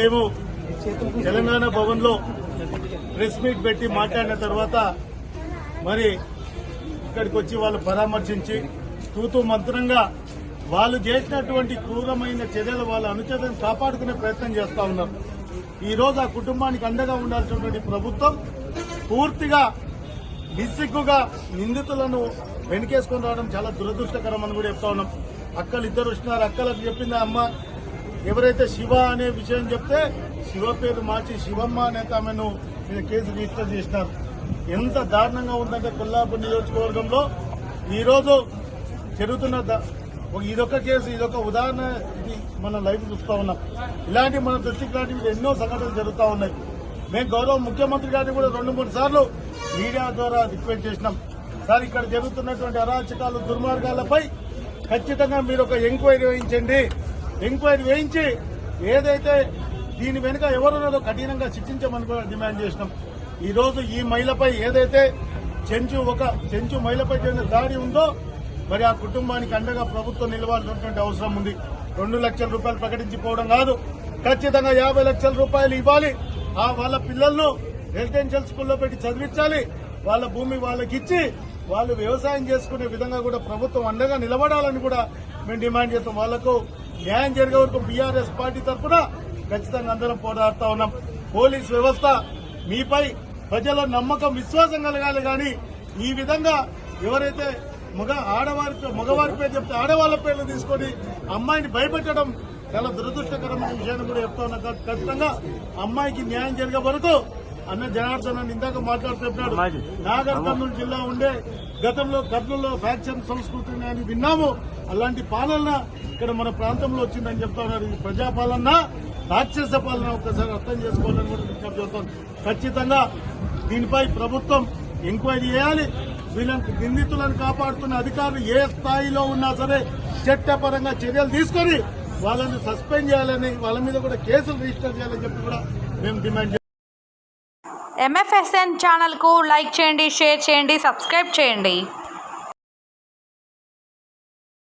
మేము తెలంగాణ భవన్లో press meet పెట్టి మాట్లాడిన తర్వాత మరి ఇక్కడికి వచ్చి వాళ్ళు పరామర్శించి తూతూ మంత్రంగా వాళ్ళు చేసినటువంటి క్రూరమైన చర్యలు వాళ్ళ అనుచరులను కాపాడుకునే ప్రయత్నం చేస్తా ఉన్నారు. ఈ రోజు ఆ కుటుంబానికి అండగా ఉండాల్సినటువంటి ప్రభుత్వం పూర్తిగా నిస్సిగ్గుగా నిందితులను వెనుకేసుకొని రావడం చాలా దురదృష్టకరం అని కూడా చెప్తా ఉన్నాం. అక్కలు ఇద్దరు వచ్చినారు. అక్కలకు చెప్పింది అమ్మ ఎవరైతే శివ అనే విషయం చెప్తే శివ పేరు మార్చి శివమ్మ అనే ఆమెను కేసు రిజిస్టర్ చేసినారు. ఎంత దారుణంగా ఉందంటే కొల్లాపూర్ నియోజకవర్గంలో ఈరోజు జరుగుతున్న ఇదొక కేసు, ఇదొక ఉదాహరణ. ఇది మనం లైవ్ చూస్తా ఉన్నాం. ఇలాంటి మన దృష్టికి లాంటివి ఎన్నో సంఘటనలు జరుగుతూ ఉన్నాయి. మేము గౌరవ ముఖ్యమంత్రి గారిని కూడా 2-3 సార్లు మీడియా ద్వారా రిక్వెస్ట్ చేసినాం. సార్, ఇక్కడ జరుగుతున్నటువంటి అరాచకాలు దుర్మార్గాలపై ఖచ్చితంగా మీరు ఒక ఎంక్వైరీ వేయించండి. ఎంక్వైరీ వేయించి ఏదైతే దీని వెనుక ఎవరున్నారో కఠినంగా శిక్షించమని కూడా డిమాండ్ చేసినాం. ఈ రోజు ఈ మహిళపై ఏదైతే చెంచు మహిళపై జరిగిన దాడి ఉందో మరి ఆ కుటుంబానికి అండగా ప్రభుత్వం నిలవాల్సినటువంటి అవసరం ఉంది. 2 లక్షల రూపాయలు ప్రకటించిపోవడం కాదు, ఖచ్చితంగా 50 లక్షల రూపాయలు ఇవ్వాలి. వాళ్ళ పిల్లలను రెసిడెన్షియల్ స్కూల్లో పెట్టి చదివించాలి. వాళ్ళ భూమి వాళ్ళకి ఇచ్చి వాళ్ళు వ్యవసాయం చేసుకునే విధంగా కూడా ప్రభుత్వం అండగా నిలబడాలని కూడా మేము డిమాండ్ చేస్తాం. వాళ్లకు న్యాయం జరిగే వరకు బీఆర్ఎస్ పార్టీ తరఫున ఖచ్చితంగా అందరం పోరాడుతా ఉన్నాం. పోలీస్ వ్యవస్థ మీపై ప్రజల నమ్మకం, విశ్వాసం కలగాలి. కానీ ఈ విధంగా ఎవరైతే మగవారి పేరు చెప్తే ఆడవాళ్ల పేర్లు తీసుకొని అమ్మాయిని భయపెట్టడం చాలా దురదృష్టకరమైన విషయాన్ని కూడా చెప్తా ఉన్నా. ఖచ్చితంగా అమ్మాయికి న్యాయం జరిగే వరకు అన్న జనార్దన్ ఇందాక మాట్లాడుతున్నాడు. నాగర్ కర్నూలు జిల్లా ఉండే గతంలో కర్నూలులో ఫ్యాక్షన్ సంస్కృతిని అని విన్నాము. అలాంటి పాలన ఇక్కడ మన ప్రాంతంలో వచ్చిందని చెప్తా ఉన్నారు. ఇది ప్రజాపాలన, రాక్షస పాలన ఒక్కసారి అర్థం చేసుకోవాలని కూడా విజ్ఞప్తి చేస్తాం. ఖచ్చితంగా దీనిపై ప్రభుత్వం ఎంక్వైరీ చేయాలి. వీళ్ళని నిందితులను కాపాడుతున్న అధికారులు ఏ స్థాయిలో ఉన్నా సరే చట్టపరంగా చర్యలు తీసుకొని వాళ్ళని సస్పెండ్ చేయాలని, వాళ్ళ మీద కూడా కేసులు రిజిస్టర్ చేయాలని చెప్పి కూడా మేము డిమాండ్ చేస్తాం. MFSN ఛానల్కు లైక్ చేయండి, షేర్ చేయండి, సబ్స్క్రైబ్ చేయండి.